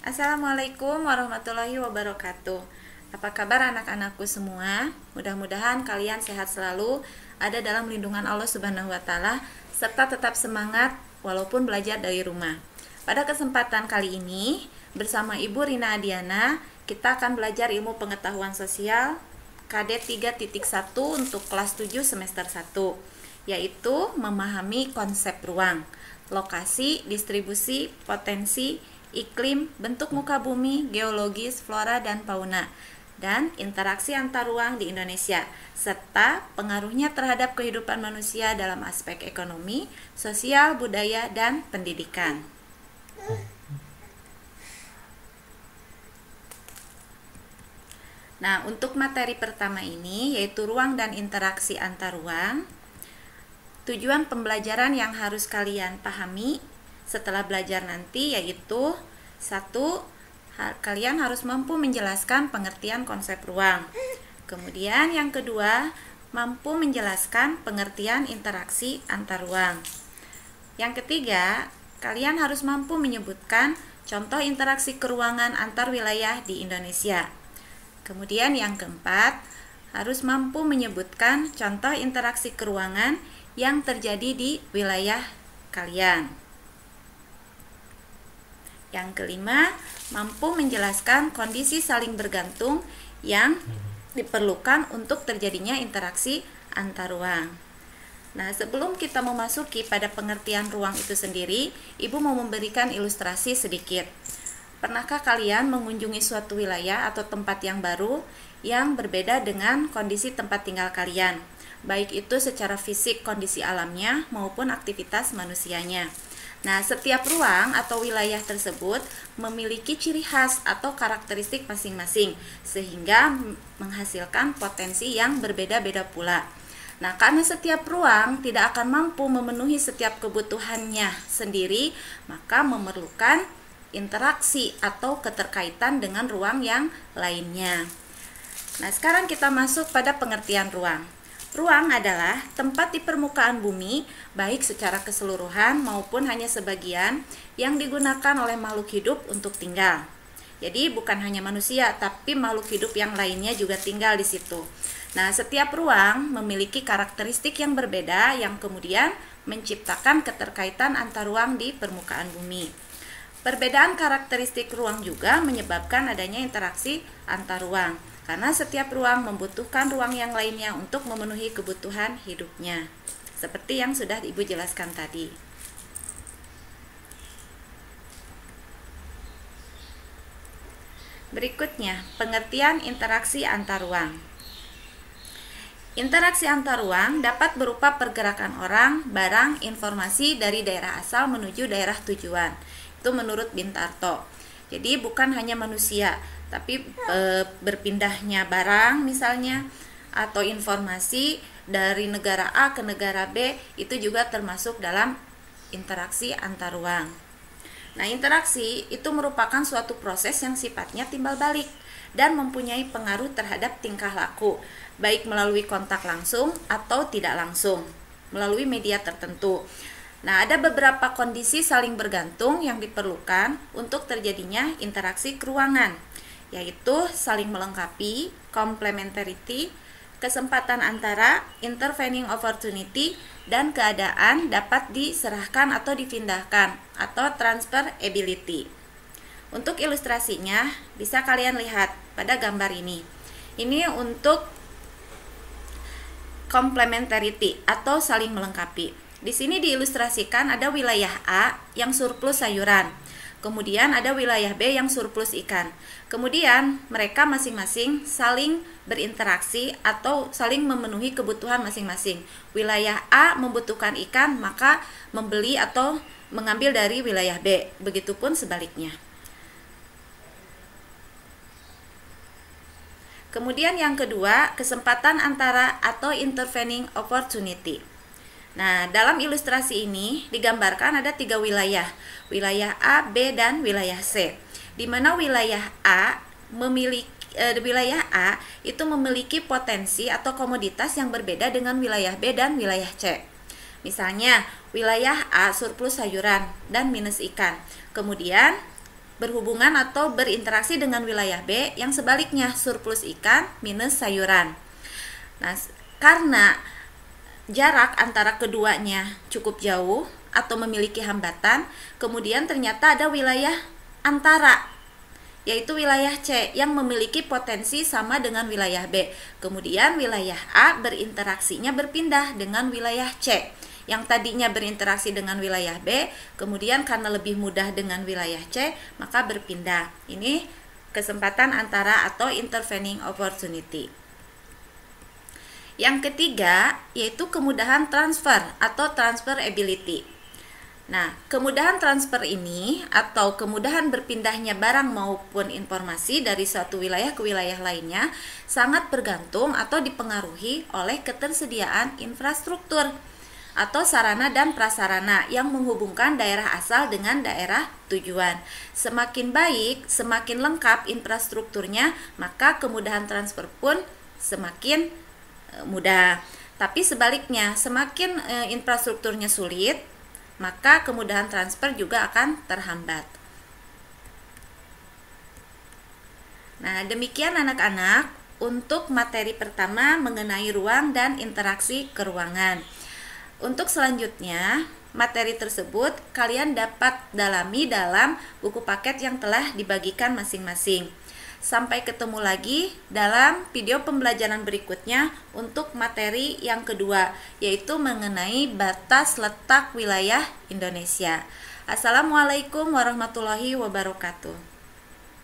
Assalamualaikum warahmatullahi wabarakatuh. Apa kabar anak-anakku semua? Mudah-mudahan kalian sehat selalu, ada dalam lindungan Allah Subhanahu wa taala, serta tetap semangat walaupun belajar dari rumah. Pada kesempatan kali ini, bersama Ibu Rina Adiana, kita akan belajar ilmu pengetahuan sosial KD 3.1 untuk kelas 7 semester 1, yaitu memahami konsep ruang, lokasi, distribusi, potensi, iklim, bentuk muka bumi, geologis, flora dan fauna, dan interaksi antar ruang di Indonesia, serta pengaruhnya terhadap kehidupan manusia dalam aspek ekonomi, sosial, budaya, dan pendidikan. Nah, untuk materi pertama ini, yaitu ruang dan interaksi antar ruang, tujuan pembelajaran yang harus kalian pahami setelah belajar nanti yaitu: 1. Kalian harus mampu menjelaskan pengertian konsep ruang. Kemudian yang kedua, mampu menjelaskan pengertian interaksi antar ruang. Yang ketiga, kalian harus mampu menyebutkan contoh interaksi keruangan antar wilayah di Indonesia. Kemudian yang keempat, harus mampu menyebutkan contoh interaksi keruangan yang terjadi di wilayah kalian. Yang kelima, mampu menjelaskan kondisi saling bergantung yang diperlukan untuk terjadinya interaksi antar ruang. Nah, sebelum kita memasuki pada pengertian ruang itu sendiri, Ibu mau memberikan ilustrasi sedikit. Pernahkah kalian mengunjungi suatu wilayah atau tempat yang baru yang berbeda dengan kondisi tempat tinggal kalian, baik itu secara fisik kondisi alamnya maupun aktivitas manusianya? Nah, setiap ruang atau wilayah tersebut memiliki ciri khas atau karakteristik masing-masing, sehingga menghasilkan potensi yang berbeda-beda pula. Nah, karena setiap ruang tidak akan mampu memenuhi setiap kebutuhannya sendiri, maka memerlukan interaksi atau keterkaitan dengan ruang yang lainnya. Nah, sekarang kita masuk pada pengertian ruang. Ruang adalah tempat di permukaan bumi, baik secara keseluruhan maupun hanya sebagian, yang digunakan oleh makhluk hidup untuk tinggal. Jadi bukan hanya manusia, tapi makhluk hidup yang lainnya juga tinggal di situ. Nah, setiap ruang memiliki karakteristik yang berbeda yang kemudian menciptakan keterkaitan antar ruang di permukaan bumi. Perbedaan karakteristik ruang juga menyebabkan adanya interaksi antar ruang, karena setiap ruang membutuhkan ruang yang lainnya untuk memenuhi kebutuhan hidupnya, seperti yang sudah Ibu jelaskan tadi. Berikutnya, pengertian interaksi antar ruang. Interaksi antar ruang dapat berupa pergerakan orang, barang, informasi dari daerah asal menuju daerah tujuan. Itu menurut Bintarto. Jadi bukan hanya manusia, tapi berpindahnya barang misalnya, atau informasi dari negara A ke negara B, itu juga termasuk dalam interaksi antar ruang. Nah, interaksi itu merupakan suatu proses yang sifatnya timbal balik dan mempunyai pengaruh terhadap tingkah laku, baik melalui kontak langsung atau tidak langsung, melalui media tertentu. Nah, ada beberapa kondisi saling bergantung yang diperlukan untuk terjadinya interaksi keruangan, yaitu saling melengkapi, complementarity, kesempatan antara, intervening opportunity, dan keadaan dapat diserahkan atau dipindahkan, atau transferability. Untuk ilustrasinya, bisa kalian lihat pada gambar ini. Ini untuk complementarity atau saling melengkapi. Di sini diilustrasikan ada wilayah A yang surplus sayuran. Kemudian ada wilayah B yang surplus ikan. Kemudian mereka masing-masing saling berinteraksi atau saling memenuhi kebutuhan masing-masing. Wilayah A membutuhkan ikan, maka membeli atau mengambil dari wilayah B. Begitupun sebaliknya. Kemudian yang kedua, kesempatan antara atau intervening opportunity. Nah, dalam ilustrasi ini digambarkan ada 3 wilayah, wilayah A, B, dan wilayah C, di mana wilayah A itu memiliki potensi atau komoditas yang berbeda dengan wilayah B dan wilayah C. Misalnya, wilayah A surplus sayuran dan minus ikan. Kemudian berhubungan atau berinteraksi dengan wilayah B yang sebaliknya surplus ikan minus sayuran. Nah, karena jarak antara keduanya cukup jauh atau memiliki hambatan, kemudian ternyata ada wilayah antara, yaitu wilayah C yang memiliki potensi sama dengan wilayah B. Kemudian wilayah A berinteraksinya berpindah dengan wilayah C. Yang tadinya berinteraksi dengan wilayah B, kemudian karena lebih mudah dengan wilayah C, maka berpindah. Ini kesempatan antara atau intervening opportunity. Yang ketiga, yaitu kemudahan transfer atau transferability. Nah, kemudahan transfer ini atau kemudahan berpindahnya barang maupun informasi dari suatu wilayah ke wilayah lainnya sangat bergantung atau dipengaruhi oleh ketersediaan infrastruktur atau sarana dan prasarana yang menghubungkan daerah asal dengan daerah tujuan. Semakin baik, semakin lengkap infrastrukturnya, maka kemudahan transfer pun semakin mudah. Tapi sebaliknya, semakin infrastrukturnya sulit, maka kemudahan transfer juga akan terhambat. Nah, demikian anak-anak untuk materi pertama mengenai ruang dan interaksi keruangan. Untuk selanjutnya, materi tersebut kalian dapat dalami dalam buku paket yang telah dibagikan masing-masing. Sampai ketemu lagi dalam video pembelajaran berikutnya untuk materi yang kedua, yaitu mengenai batas letak wilayah Indonesia. Assalamualaikum warahmatullahi wabarakatuh.